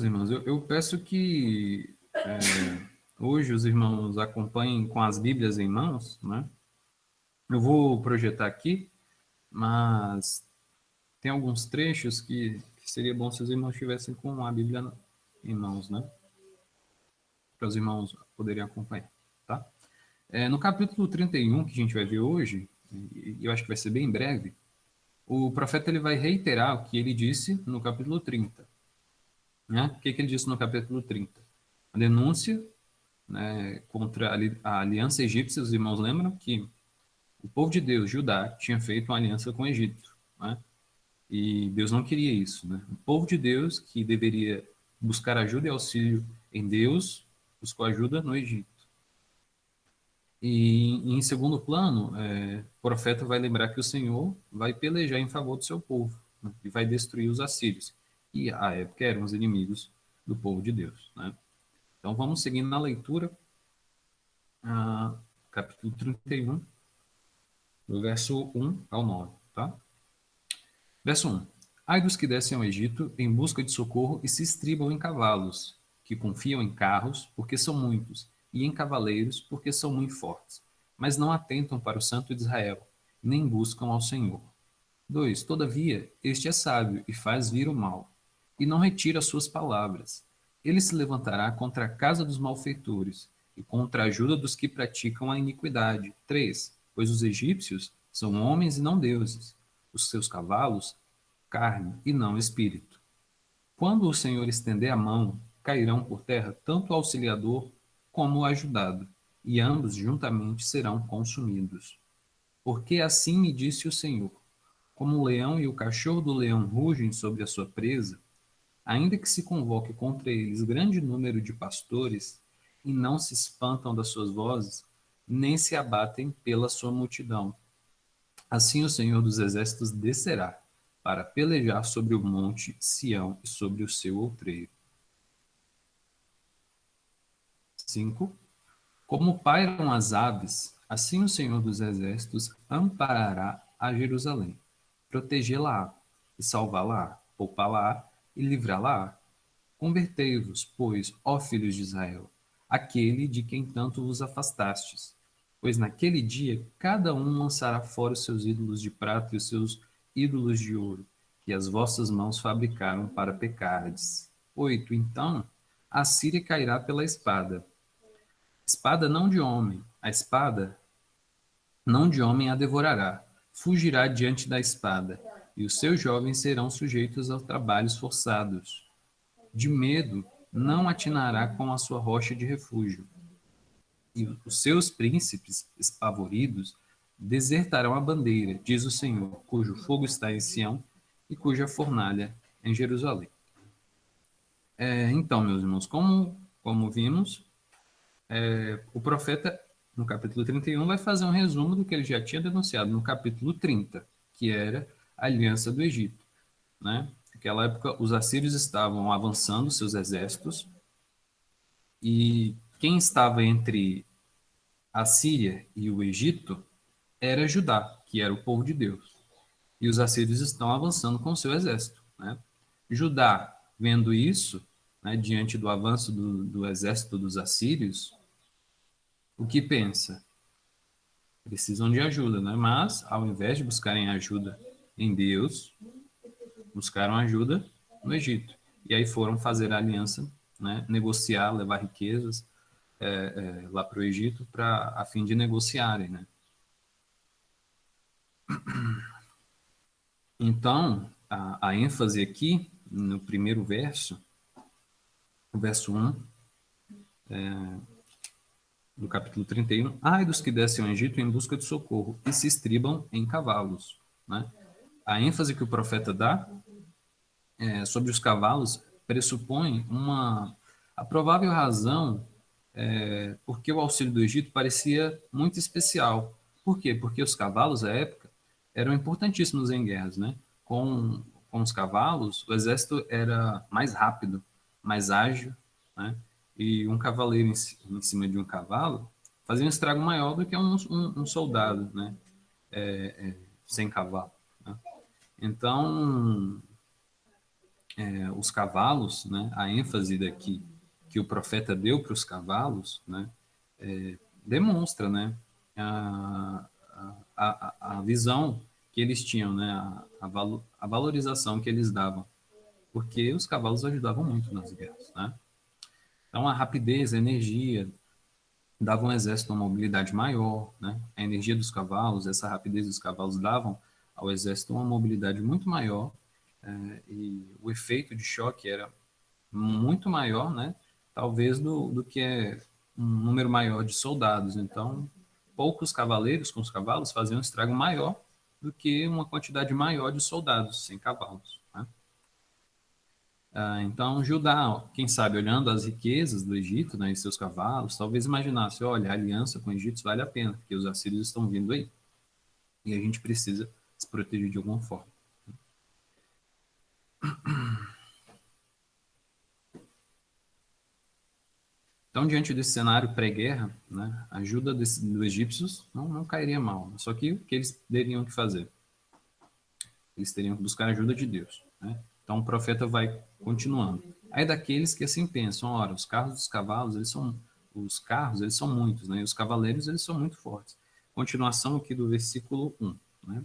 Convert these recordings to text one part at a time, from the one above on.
irmãos, eu peço que hoje os irmãos acompanhem com as Bíblias em mãos, né? Eu vou projetar aqui, mas tem alguns trechos que seria bom se os irmãos estivessem com a Bíblia em mãos, né? Para os irmãos poderem acompanhar, tá? No capítulo 31, que a gente vai ver hoje, e eu acho que vai ser bem breve, o profeta ele vai reiterar o que ele disse no capítulo 30. Né? O que ele disse no capítulo 30? A denúncia, né, contra a aliança egípcia, os irmãos lembram que o povo de Deus, Judá, tinha feito uma aliança com o Egito, né? E Deus não queria isso, né? O povo de Deus, que deveria buscar ajuda e auxílio em Deus, buscou ajuda no Egito. E em segundo plano, o profeta vai lembrar que o Senhor vai pelejar em favor do seu povo, né? E vai destruir os assírios, que à época eram os inimigos do povo de Deus, né? Então vamos seguindo na leitura, capítulo 31, do verso 1 ao 9, tá? Verso 1. Ai dos que descem ao Egito em busca de socorro e se estribam em cavalos, que confiam em carros, porque são muitos, e em cavaleiros, porque são muito fortes, mas não atentam para o Santo de Israel, nem buscam ao Senhor. 2. Todavia, este é sábio e faz vir o mal, e não retira suas palavras. Ele se levantará contra a casa dos malfeitores, e contra a ajuda dos que praticam a iniquidade. 3. Pois os egípcios são homens e não deuses, os seus cavalos, carne e não espírito. Quando o Senhor estender a mão, cairão por terra tanto o auxiliador como o ajudado, e ambos juntamente serão consumidos. Porque assim me disse o Senhor: como o leão e o cachorro do leão rugem sobre a sua presa, ainda que se convoque contra eles grande número de pastores, e não se espantam das suas vozes, nem se abatem pela sua multidão. Assim o Senhor dos Exércitos descerá para pelejar sobre o monte Sião e sobre o seu outreiro. 5. Como pairam as aves, assim o Senhor dos Exércitos amparará a Jerusalém, protegê-la-á e salvá-la-á, poupá-la-á e livrá-la-á. Convertei-vos, pois, ó filhos de Israel, aquele de quem tanto vos afastastes. Pois naquele dia cada um lançará fora os seus ídolos de prata e os seus ídolos de ouro, que as vossas mãos fabricaram para pecardes. 8. Então a Síria cairá pela espada. Espada não de homem, a espada não de homem a devorará. Fugirá diante da espada, e os seus jovens serão sujeitos aos trabalhos forçados. De medo, não atinará com a sua rocha de refúgio. E os seus príncipes, espavoridos, desertarão a bandeira, diz o Senhor, cujo fogo está em Sião e cuja fornalha em Jerusalém. Então, meus irmãos, como vimos, o profeta, no capítulo 31, vai fazer um resumo do que ele já tinha denunciado no capítulo 30, que era a aliança do Egito, né? Naquela época, os assírios estavam avançando seus exércitos e quem estava entre a Síria e o Egito era Judá, que era o povo de Deus. E os assírios estão avançando com o seu exército, né? Judá, vendo isso, né, diante do avanço do exército dos assírios, o que pensa? Precisam de ajuda, né? Mas, ao invés de buscarem ajuda em Deus, buscaram ajuda no Egito. E aí foram fazer a aliança, né? Negociar, levar riquezas lá para o Egito a fim de negociarem, né? Então, a ênfase aqui, no primeiro verso, o verso 1, do capítulo 31, ai dos que descem ao Egito em busca de socorro e se estribam em cavalos, né? A ênfase que o profeta dá sobre os cavalos pressupõe a provável razão porque o auxílio do Egito parecia muito especial. Por quê? Porque os cavalos, à época, eram importantíssimos em guerras, né? Com os cavalos, o exército era mais rápido, mais ágil, né? E um cavaleiro em cima de um cavalo fazia um estrago maior do que um soldado, né? Sem cavalo, né? Então, os cavalos, né, a ênfase daqui que o profeta deu para os cavalos, né, demonstra, né, a visão que eles tinham, né, a valorização que eles davam, porque os cavalos ajudavam muito nas guerras, né? Então a rapidez, a energia davam ao exército uma mobilidade maior, né? A energia dos cavalos, essa rapidez dos cavalos davam ao exército uma mobilidade muito maior, e o efeito de choque era muito maior, né? Talvez do que um número maior de soldados. Então, poucos cavaleiros com os cavalos faziam um estrago maior do que uma quantidade maior de soldados sem cavalos, né? Então, Judá, quem sabe, olhando as riquezas do Egito, né, e seus cavalos, talvez imaginasse, olha, a aliança com o Egito vale a pena, porque os assírios estão vindo aí, e a gente precisa se proteger de alguma forma. Então, diante desse cenário pré-guerra, né, a ajuda dos egípcios não cairia mal. Só que o que eles teriam que fazer? Eles teriam que buscar a ajuda de Deus, né? Então, o profeta vai continuando. Aí daqueles que assim pensam, ora, os carros dos cavalos, os carros, eles são muitos, né? E os cavaleiros, eles são muito fortes. Continuação aqui do versículo 1, né?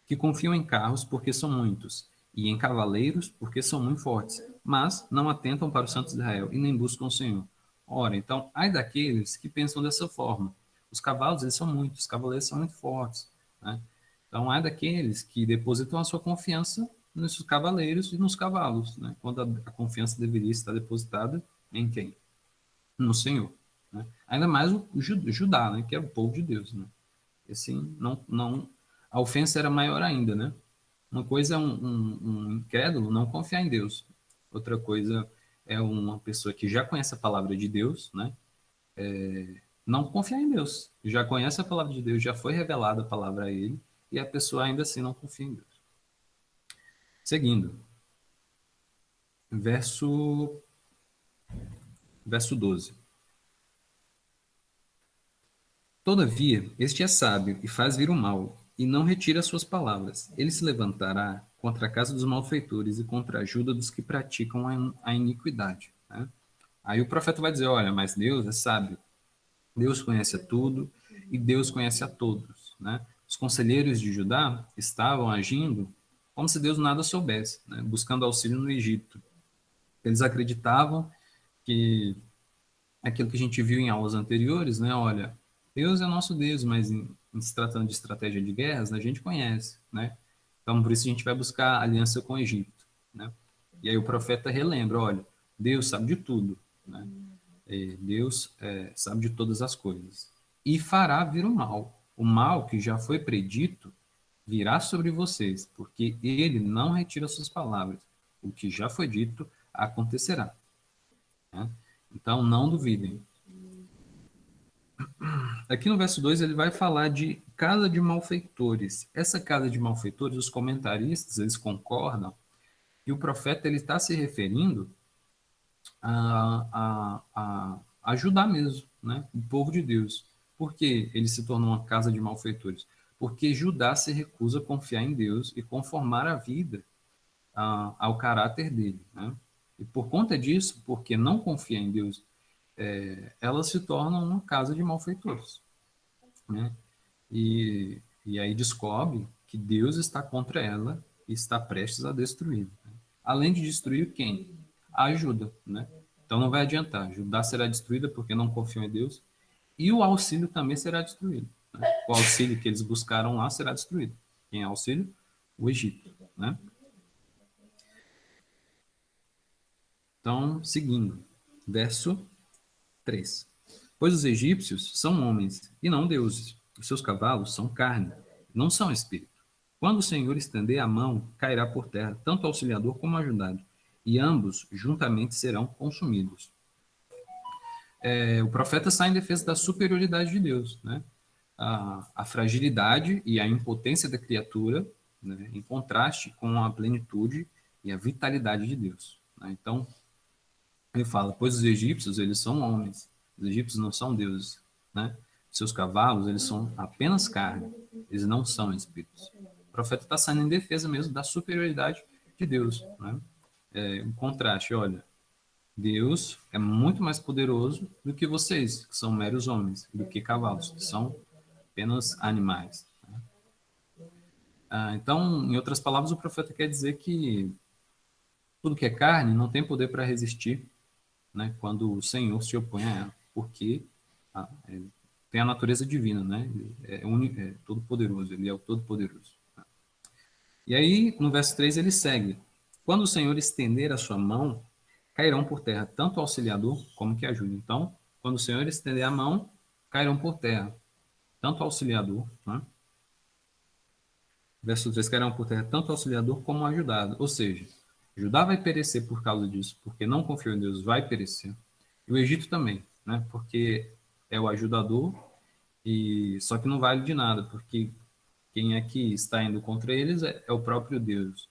Que confiam em carros porque são muitos, e em cavaleiros porque são muito fortes, mas não atentam para o Santo de Israel e nem buscam o Senhor. Ora, então, ai daqueles que pensam dessa forma. Os cavalos, eles são muitos, os cavaleiros são muito fortes, né? Então, ai daqueles que depositam a sua confiança nos cavaleiros e nos cavalos, né? Quando a confiança deveria estar depositada em quem? No Senhor, né? Ainda mais o Judá, né? Que é o povo de Deus, né? E assim, a ofensa era maior ainda, né? Uma coisa é um incrédulo não confiar em Deus. Outra coisa é uma pessoa que já conhece a palavra de Deus, né? Não confiar em Deus. Já conhece a palavra de Deus, já foi revelada a palavra a ele, e a pessoa ainda assim não confia em Deus. Seguindo, verso, verso 12. Todavia, este é sábio e faz vir o mal, e não retira suas palavras. Ele se levantará contra a casa dos malfeitores e contra a ajuda dos que praticam a iniquidade, né? Aí o profeta vai dizer, olha, mas Deus é sábio, Deus conhece a tudo e Deus conhece a todos, né? Os conselheiros de Judá estavam agindo como se Deus nada soubesse, né? Buscando auxílio no Egito. Eles acreditavam que aquilo que a gente viu em aulas anteriores, né? Olha, Deus é nosso Deus, mas em se tratando de estratégia de guerras, a gente conhece, né? Então, por isso a gente vai buscar aliança com o Egito, né? E aí o profeta relembra, olha, Deus sabe de tudo, né? Deus sabe de todas as coisas. E fará vir o mal. O mal que já foi predito virá sobre vocês, porque ele não retira suas palavras. O que já foi dito acontecerá, né? Então, não duvidem. Aqui no verso 2 ele vai falar de casa de malfeitores. Essa casa de malfeitores, os comentaristas, eles concordam que o profeta ele está se referindo a ajudar mesmo, né, o povo de Deus. Por que ele se tornou uma casa de malfeitores? Porque Judá se recusa a confiar em Deus e conformar a vida ao caráter dele, né? E por conta disso, porque não confia em Deus, ela se torna uma casa de malfeitores, né? E aí descobre que Deus está contra ela e está prestes a destruí-la, né? Além de destruir quem? A ajuda, né? Então não vai adiantar. Judá será destruída porque não confiam em Deus e o auxílio também será destruído, né? O auxílio que eles buscaram lá será destruído. Quem é auxílio? O Egito, né? Então, seguindo, verso 3. Pois os egípcios são homens e não deuses. Os seus cavalos são carne, não são espírito. Quando o Senhor estender a mão, cairá por terra tanto o auxiliador como o ajudado, e ambos juntamente serão consumidos. O profeta sai em defesa da superioridade de Deus, né? A fragilidade e a impotência da criatura, né, em contraste com a plenitude e a vitalidade de Deus, né? Então, ele fala, pois os egípcios, eles são homens, os egípcios não são deuses, né? Seus cavalos, eles são apenas carne, eles não são espíritos. O profeta está saindo em defesa mesmo da superioridade de Deus, né? um contraste, olha, Deus é muito mais poderoso do que vocês, que são meros homens, do que cavalos, que são apenas animais. Então, em outras palavras, o profeta quer dizer que tudo que é carne não tem poder para resistir, né, quando o Senhor se opõe a ela, porque tem a natureza divina, né? É todo-poderoso, ele é o todo-poderoso. E aí, no verso 3, ele segue: quando o Senhor estender a sua mão, cairão por terra tanto o auxiliador como que ajuda. Então, quando o Senhor estender a mão, cairão por terra tanto o auxiliador, né? Verso 3, cairão por terra tanto o auxiliador como o ajudado. Ou seja, Judá vai perecer por causa disso, porque não confiou em Deus, vai perecer. E o Egito também, né? Porque é o ajudador, e só que não vale de nada, porque quem é que está indo contra eles é o próprio Deus.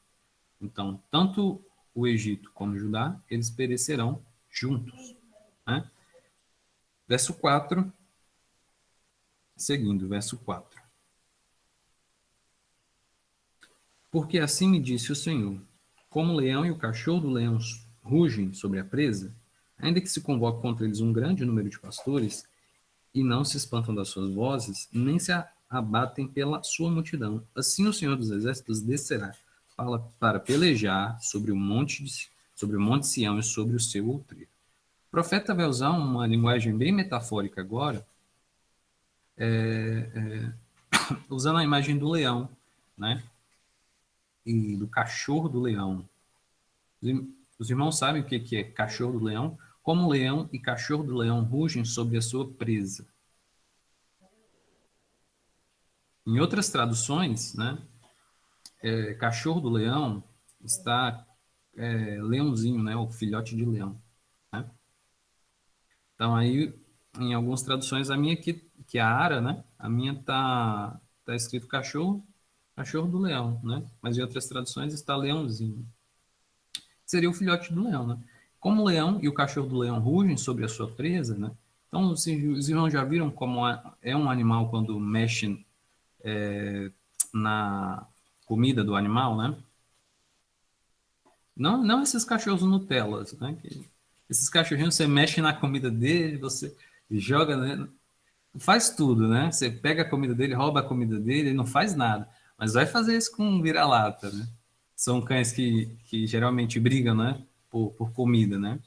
Então, tanto o Egito como Judá, eles perecerão juntos, né? Verso 4, seguindo, verso 4. Porque assim me disse o Senhor: como o leão e o cachorro do leão rugem sobre a presa, ainda que se convoque contra eles um grande número de pastores, e não se espantam das suas vozes, nem se abatem pela sua multidão. Assim o Senhor dos Exércitos descerá para pelejar sobre o monte Sião e sobre o seu outreiro. O profeta vai usar uma linguagem bem metafórica agora, usando a imagem do leão, né? E do cachorro do leão. Os irmãos sabem o que é cachorro do leão? Como o leão e cachorro do leão rugem sobre a sua presa. Em outras traduções, né, cachorro do leão está leãozinho, né, o filhote de leão. Né? Então aí, em algumas traduções, a minha que é a Ara, né, a minha tá escrito cachorro do leão, né? Mas em outras traduções está leãozinho. Seria o filhote do leão, né? Como o leão e o cachorro do leão rugem sobre a sua presa, né? Então, os irmãos já viram como é um animal quando mexe na comida do animal, né? Não esses cachorros Nutellas, né? Esses cachorrinhos, você mexe na comida dele, você joga, né? Faz tudo, né? Você pega a comida dele, rouba a comida dele, ele não faz nada. Mas vai fazer isso com um vira-lata, né? São cães que geralmente brigam, né? Por comida, né?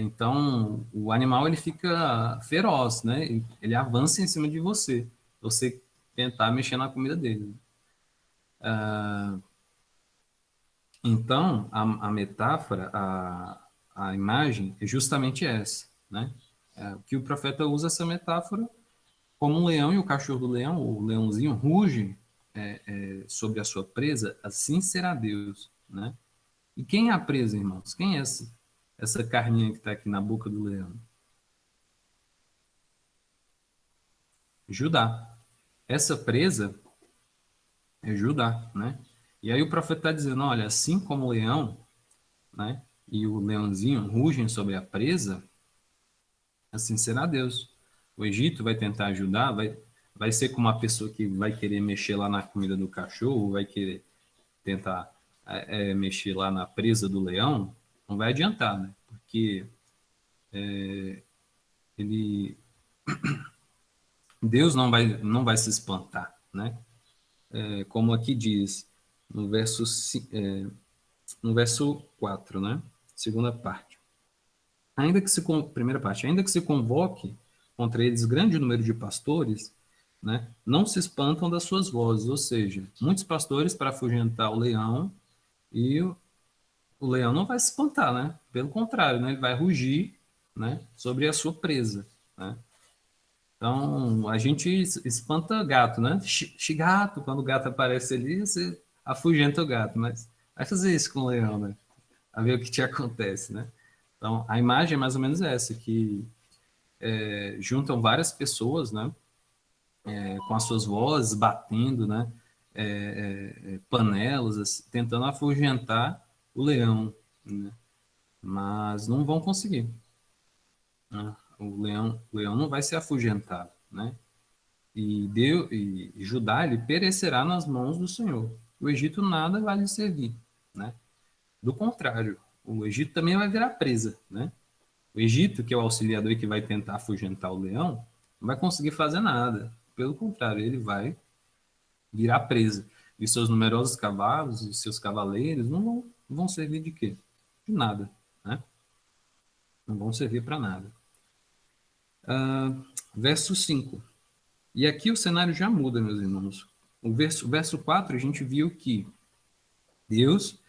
Então, o animal ele fica feroz, né? Ele avança em cima de você. Você tentar mexer na comida dele. Então, a metáfora, a imagem é justamente essa, né? O que o profeta usa essa metáfora como um leão e o cachorro do leão, o leãozinho, rugem sobre a sua presa, assim será Deus, né? E quem é a presa, irmãos? Quem é essa carninha que está aqui na boca do leão? Judá. Essa presa é Judá, né? E aí o profeta está dizendo, olha, assim como o leão, né, e o leãozinho rugem sobre a presa, assim será Deus. O Egito vai tentar ajudar, vai ser como uma pessoa que vai querer mexer lá na comida do cachorro, vai querer tentar mexer lá na presa do leão, não vai adiantar, né? Porque ele, Deus não vai se espantar, né? Como aqui diz no verso 4, né? Segunda parte. Primeira parte, ainda que se convoque contra eles grande número de pastores, né, não se espantam das suas vozes, ou seja, muitos pastores para afugentar o leão, e o leão não vai se espantar, né? Pelo contrário, né, ele vai rugir, né, sobre a sua presa, né? Então, a gente espanta gato, né? Gato, quando o gato aparece ali, você afugenta o gato, mas vai fazer isso com o leão, né? A ver o que te acontece, né? Então, a imagem é mais ou menos essa, que juntam várias pessoas, né? Com as suas vozes, batendo, né? Panelas, assim, tentando afugentar o leão, né? Mas não vão conseguir, né? O leão não vai ser afugentado, né? E Judá ele perecerá nas mãos do Senhor. O Egito nada vai lhe servir, né? Do contrário, o Egito também vai virar presa, né? O Egito, que é o auxiliador e que vai tentar afugentar o leão, não vai conseguir fazer nada. Pelo contrário, ele vai virar presa. E seus numerosos cavalos e seus cavaleiros não vão servir de quê? De nada, né? Não vão servir para nada. Verso 5. E aqui o cenário já muda, meus irmãos. O verso 4, a gente viu que Deus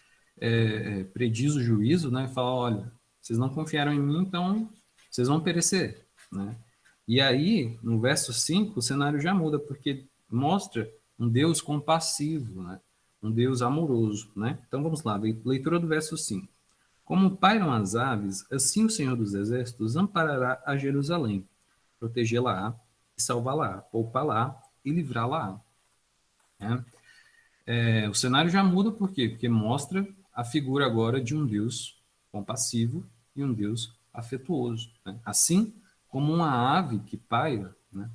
prediz o juízo, né? E fala, olha, vocês não confiaram em mim, então vocês vão perecer, né? E aí, no verso 5, o cenário já muda, porque mostra um Deus compassivo, né? Um Deus amoroso, né? Então vamos lá, leitura do verso 5. Como pairam as aves, assim o Senhor dos Exércitos amparará a Jerusalém, protegê-la-á e salvá-la-á, poupá-la e livrá-la-á. Né? O cenário já muda por quê? Porque mostra a figura agora de um Deus compassivo e um Deus afetuoso. Né? Assim como uma ave que paira, né?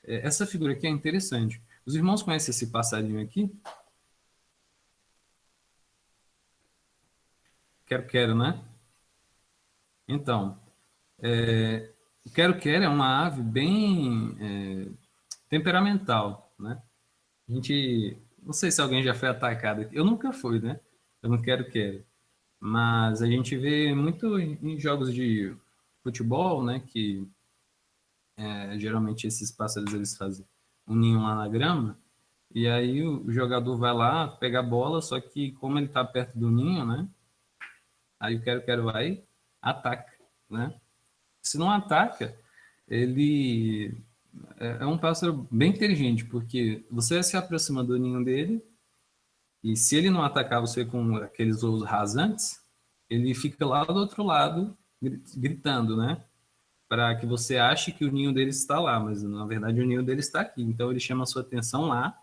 Essa figura aqui é interessante. Os irmãos conhecem esse passarinho aqui? Quero, né? Então, o quero é uma ave bem temperamental, né? A gente, não sei se alguém já foi atacado aqui. Eu nunca fui, né? Eu não quero. Mas a gente vê muito em jogos de futebol, né? Que geralmente esses pássaros eles fazem um ninho lá na grama. E aí o jogador vai lá, pega a bola, só que como ele está perto do ninho, né? Aí o quero vai, ataca, né? Se não ataca, ele é um pássaro bem inteligente, porque você se aproxima do ninho dele, e se ele não atacar você com aqueles voos rasantes, ele fica lá do outro lado gritando, né? Para que você ache que o ninho dele está lá, mas na verdade o ninho dele está aqui. Então ele chama a sua atenção lá,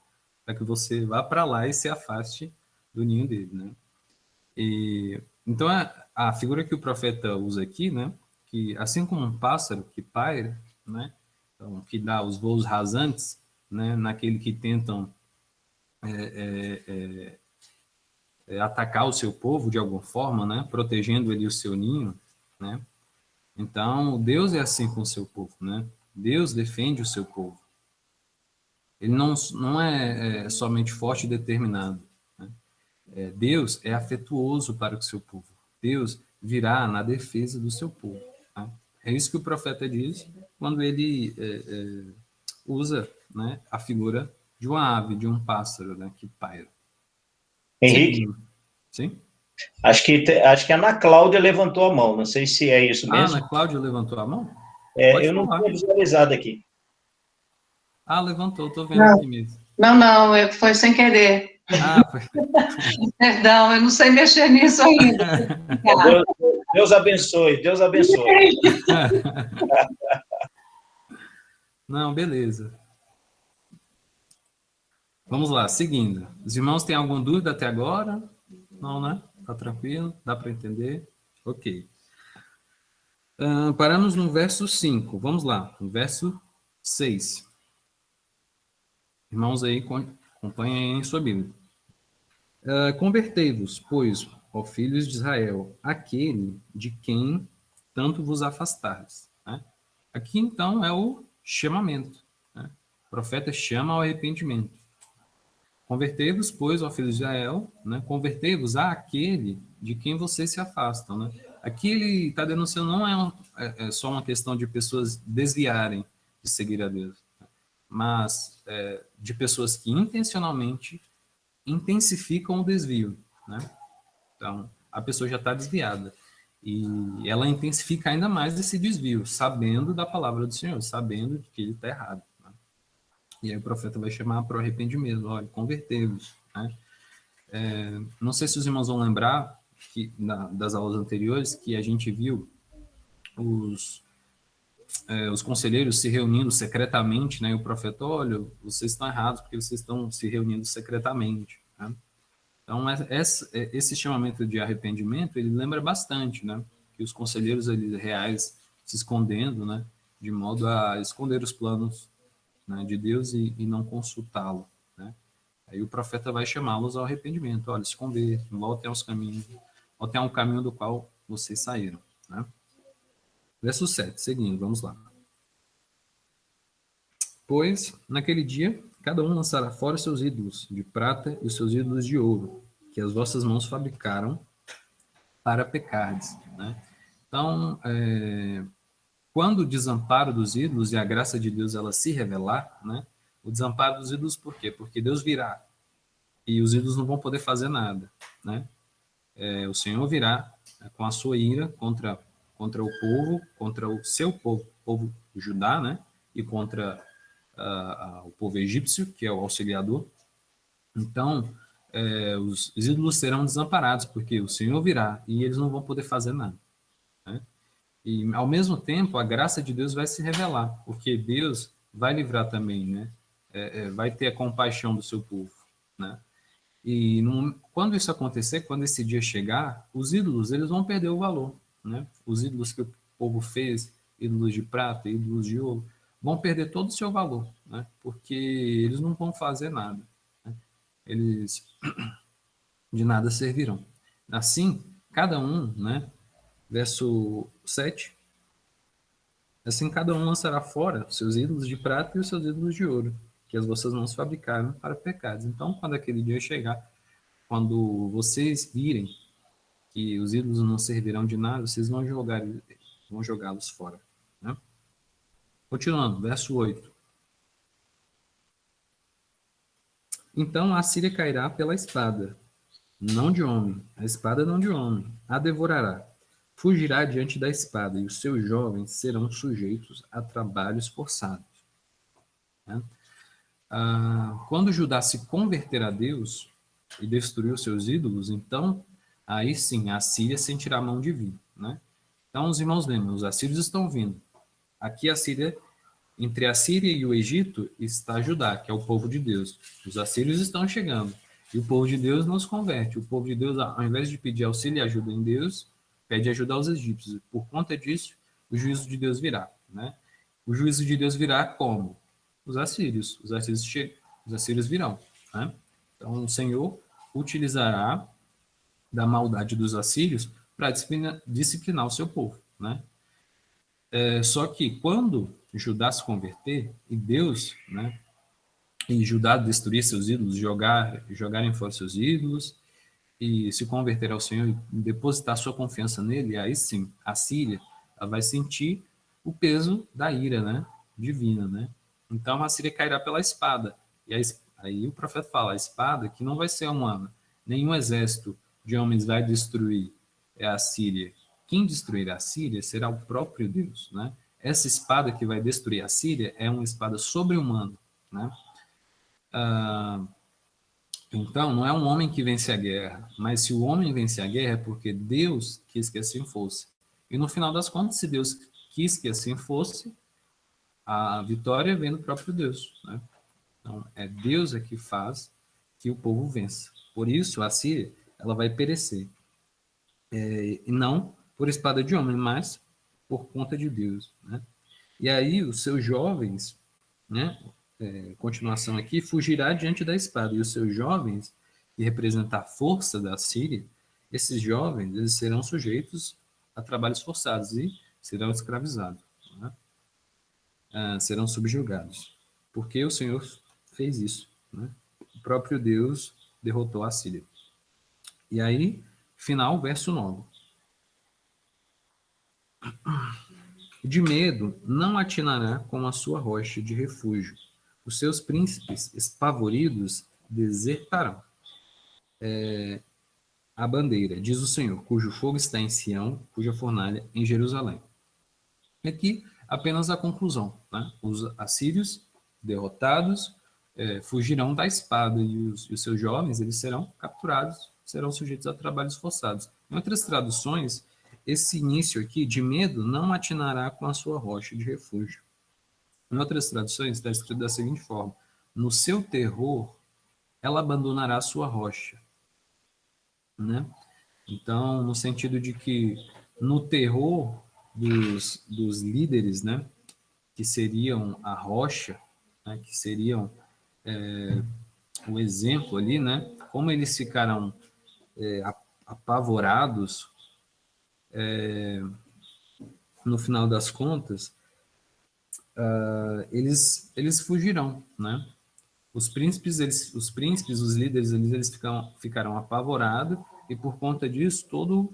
para que você vá para lá e se afaste do ninho dele, né? E então a figura que o profeta usa aqui, né? Que assim como um pássaro que paira, né? Então, que dá os voos rasantes, né? Naquele que tentam atacar o seu povo de alguma forma, né? Protegendo ele o seu ninho, né? Então, Deus é assim com o seu povo, né? Deus defende o seu povo. Ele não é somente forte e determinado. Né? Deus é afetuoso para o seu povo. Deus virá na defesa do seu povo. Tá? É isso que o profeta diz quando ele usa, né, a figura de uma ave, de um pássaro, né, que paira. Henrique, Seguindo. Sim? acho que a Ana Cláudia levantou a mão, não sei se é isso Ah, mesmo. Ana Cláudia levantou a mão? Pode Eu não tinha falar. visualizado aqui. Ah, levantou, estou vendo Não, aqui mesmo. não, foi sem querer. Ah, foi. Perdão, eu não sei mexer nisso ainda. Deus abençoe, Deus abençoe. Não, beleza. Vamos lá, seguindo. Os irmãos têm alguma dúvida até agora? Não, né? Tá tranquilo? Dá para entender? Ok. Paramos no verso 5. Vamos lá, no verso 6. Irmãos aí, acompanhem aí em sua Bíblia. Convertei-vos, pois, ó filhos de Israel, aquele de quem tanto vos afastastes. Né? Aqui, então, é o chamamento. Né? O profeta chama ao arrependimento. Convertei-vos, pois, ó filhos de Israel, né? Convertei-vos àquele de quem vocês se afastam. Né? Aqui ele está denunciando, não é só uma questão de pessoas desviarem de seguir a Deus, né? Mas de pessoas que intencionalmente intensificam o desvio. Né? Então, a pessoa já está desviada. E ela intensifica ainda mais esse desvio, sabendo da palavra do Senhor, sabendo que ele está errado. Né? E aí o profeta vai chamar para o arrependimento, olha, convertei-vos. Né? Não sei se os irmãos vão lembrar que, das aulas anteriores que a gente viu os conselheiros se reunindo secretamente, né? E o profeta, olha, vocês estão errados porque vocês estão se reunindo secretamente. Né? Então, esse chamamento de arrependimento, ele lembra bastante, né? Que os conselheiros reais se escondendo, né? De modo a esconder os planos, né, de Deus e não consultá-lo, né? Aí o profeta vai chamá-los ao arrependimento. Olha, se convertam, voltem aos caminhos, até um caminho do qual vocês saíram. Né? Verso 7, seguindo, vamos lá. Pois, naquele dia, cada um lançará fora os seus ídolos de prata e os seus ídolos de ouro, que as vossas mãos fabricaram para pecardes. Né? Então, quando o desamparo dos ídolos e a graça de Deus ela se revelar, né? O desamparo dos ídolos por quê? Porque Deus virá e os ídolos não vão poder fazer nada. Né? O Senhor virá com a sua ira contra o povo, contra o seu povo Judá, né? E contra o povo egípcio, que é o auxiliador. Então, os ídolos serão desamparados, porque o Senhor virá e eles não vão poder fazer nada. Né? E, ao mesmo tempo, a graça de Deus vai se revelar, porque Deus vai livrar também, né? Vai ter a compaixão do seu povo. Né? E quando isso acontecer, quando esse dia chegar, os ídolos eles vão perder o valor. Né? Os ídolos que o povo fez, ídolos de prata, ídolos de ouro, vão perder todo o seu valor, né? Porque eles não vão fazer nada. Né? Eles de nada servirão. Assim, cada um, né? Verso 7, assim cada um lançará fora os seus ídolos de prata e os seus ídolos de ouro, que as vossas mãos fabricaram para pecados. Então, quando aquele dia chegar, quando vocês virem que os ídolos não servirão de nada, vocês vão jogá-los fora. Né? Continuando, verso 8. Então a Síria cairá pela espada, não de homem, a espada não de homem, a devorará. Fugirá diante da espada, e os seus jovens serão sujeitos a trabalhos forçados. Né? Quando Judá se converter a Deus e destruir os seus ídolos, então, aí sim, a Síria sentirá a mão divina. Né? Então, os irmãos lembram, os assírios estão vindo. Aqui a Síria, entre a Síria e o Egito, está Judá, que é o povo de Deus. Os assírios estão chegando. E o povo de Deus não se converte. O povo de Deus, ao invés de pedir auxílio e ajuda em Deus, pede ajuda aos egípcios. E por conta disso, o juízo de Deus virá. Né? O juízo de Deus virá como? Os assírios. Os assírios virão. Né? Então, o Senhor utilizará da maldade dos assírios para disciplinar o seu povo. Né? Só que quando Judá se converter e Deus, né, e Judá destruir seus ídolos, jogarem fora seus ídolos e se converter ao Senhor e depositar sua confiança nele, aí sim, a Síria ela vai sentir o peso da ira, né, divina, né? Então a Síria cairá pela espada. E aí o profeta fala, a espada que não vai ser nenhum exército de homens vai destruir a Síria. Quem destruirá a Síria será o próprio Deus, né? Essa espada que vai destruir a Síria é uma espada sobre-humana, né? Então, não é um homem que vence a guerra, mas se o homem vence a guerra é porque Deus quis que assim fosse. E no final das contas, se Deus quis que assim fosse, a vitória vem do próprio Deus, né? Então, é Deus que faz que o povo vença. Por isso, a Síria ela vai perecer. E não por espada de homem, mas por conta de Deus, né? E aí os seus jovens, né? Continuação aqui, fugirá diante da espada. E os seus jovens, que representam a força da Síria, esses jovens eles serão sujeitos a trabalhos forçados e serão escravizados, né? Serão subjugados. Porque o Senhor fez isso, né? O próprio Deus derrotou a Síria. E aí, final, verso 9. De medo, não atinará com a sua rocha de refúgio. Os seus príncipes, espavoridos, desertarão. A bandeira, diz o Senhor, cujo fogo está em Sião, cuja fornalha em Jerusalém. Aqui, apenas a conclusão. Né? Os assírios, derrotados, fugirão da espada e os seus jovens eles serão capturados, serão sujeitos a trabalhos forçados. Em outras traduções, esse início aqui, de medo, não atinará com a sua rocha de refúgio. Em outras traduções, está escrito da seguinte forma: no seu terror, ela abandonará a sua rocha. Né? Então, no sentido de que no terror dos líderes, né, que seriam a rocha, né, que seriam o exemplo ali, né, como eles ficarão apavorados, no final das contas, eles fugirão, né? Os príncipes, os líderes, eles ficarão apavorados, e por conta disso, todo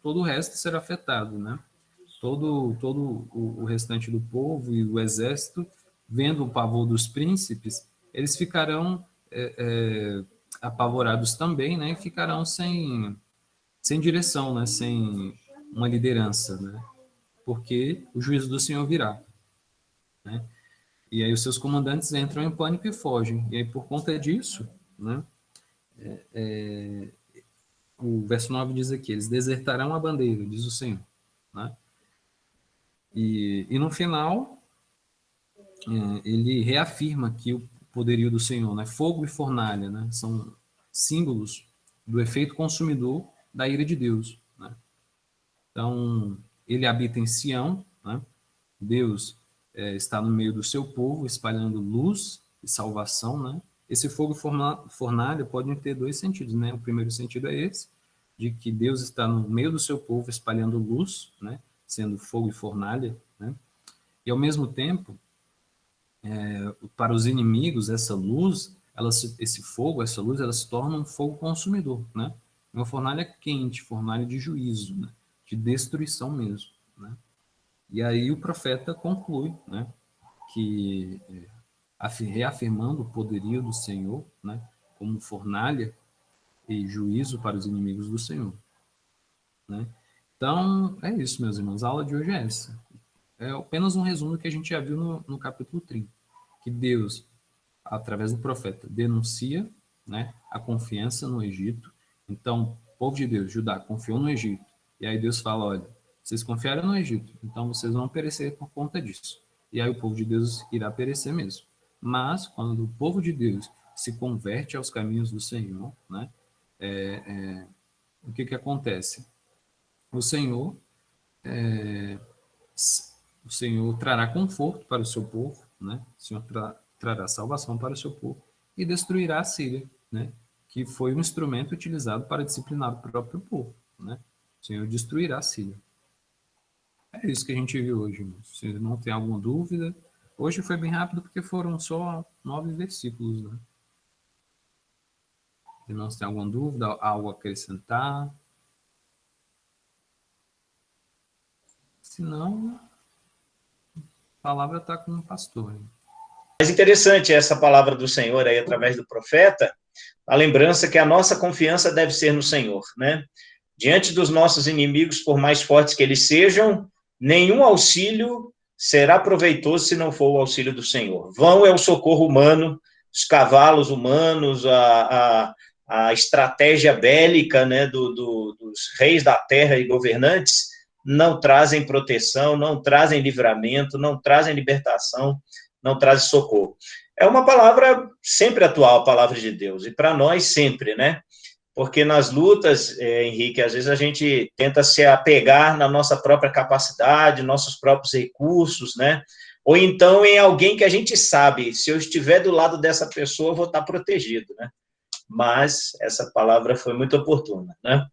o resto será afetado, né? Todo o restante do povo e o exército, vendo o pavor dos príncipes, eles ficarão apavorados também, né? E ficarão sem direção, né? Sem uma liderança, né? Porque o juízo do Senhor virá, né? E aí os seus comandantes entram em pânico e fogem. E aí, por conta disso, né, o verso 9 diz aqui, eles desertarão a bandeira, diz o Senhor, né? E no final, ele reafirma que o poderio do Senhor, né, fogo e fornalha, né, são símbolos do efeito consumidor da ira de Deus, né? Então, ele habita em Sião, né? Deus está no meio do seu povo, espalhando luz e salvação, né? Esse fogo e fornalha podem ter dois sentidos, né? O primeiro sentido é esse, de que Deus está no meio do seu povo, espalhando luz, né? Sendo fogo e fornalha, né? E ao mesmo tempo, para os inimigos, essa luz, esse fogo, essa luz, ela se torna um fogo consumidor, né? Uma fornalha quente, fornalha de juízo, né? De destruição mesmo, né? E aí o profeta conclui, né, que reafirmando o poderio do Senhor, né, como fornalha e juízo para os inimigos do Senhor, né? Então, é isso, meus irmãos. A aula de hoje é essa. É apenas um resumo do que a gente já viu no capítulo 30, que Deus, através do profeta, denuncia, né, a confiança no Egito. Então, o povo de Deus, Judá, confiou no Egito. E aí Deus fala, olha, vocês confiaram no Egito, então vocês vão perecer por conta disso. E aí o povo de Deus irá perecer mesmo. Mas, quando o povo de Deus se converte aos caminhos do Senhor, né, o que acontece? O Senhor trará conforto para o seu povo, né? O Senhor trará salvação para o seu povo e destruirá a Síria, né? Que foi um instrumento utilizado para disciplinar o próprio povo, né? O Senhor destruirá a Síria. É isso que a gente viu hoje, irmãos. Se não tem alguma dúvida, hoje foi bem rápido porque foram só 9 versículos, né? Se não tem alguma dúvida, algo a acrescentar. Se não, a palavra está com o pastor. Hein? Mas interessante essa palavra do Senhor aí através do profeta, a lembrança que a nossa confiança deve ser no Senhor, né? Diante dos nossos inimigos, por mais fortes que eles sejam, nenhum auxílio será proveitoso se não for o auxílio do Senhor. Vão é o socorro humano, os cavalos humanos, a estratégia bélica, né, dos reis da terra e governantes não trazem proteção, não trazem livramento, não trazem libertação, não trazem socorro. É uma palavra sempre atual, a palavra de Deus, e para nós sempre, né? Porque nas lutas, Henrique, às vezes a gente tenta se apegar na nossa própria capacidade, nossos próprios recursos, né? Ou então em alguém que a gente sabe, se eu estiver do lado dessa pessoa, eu vou estar protegido, né? Mas essa palavra foi muito oportuna, né?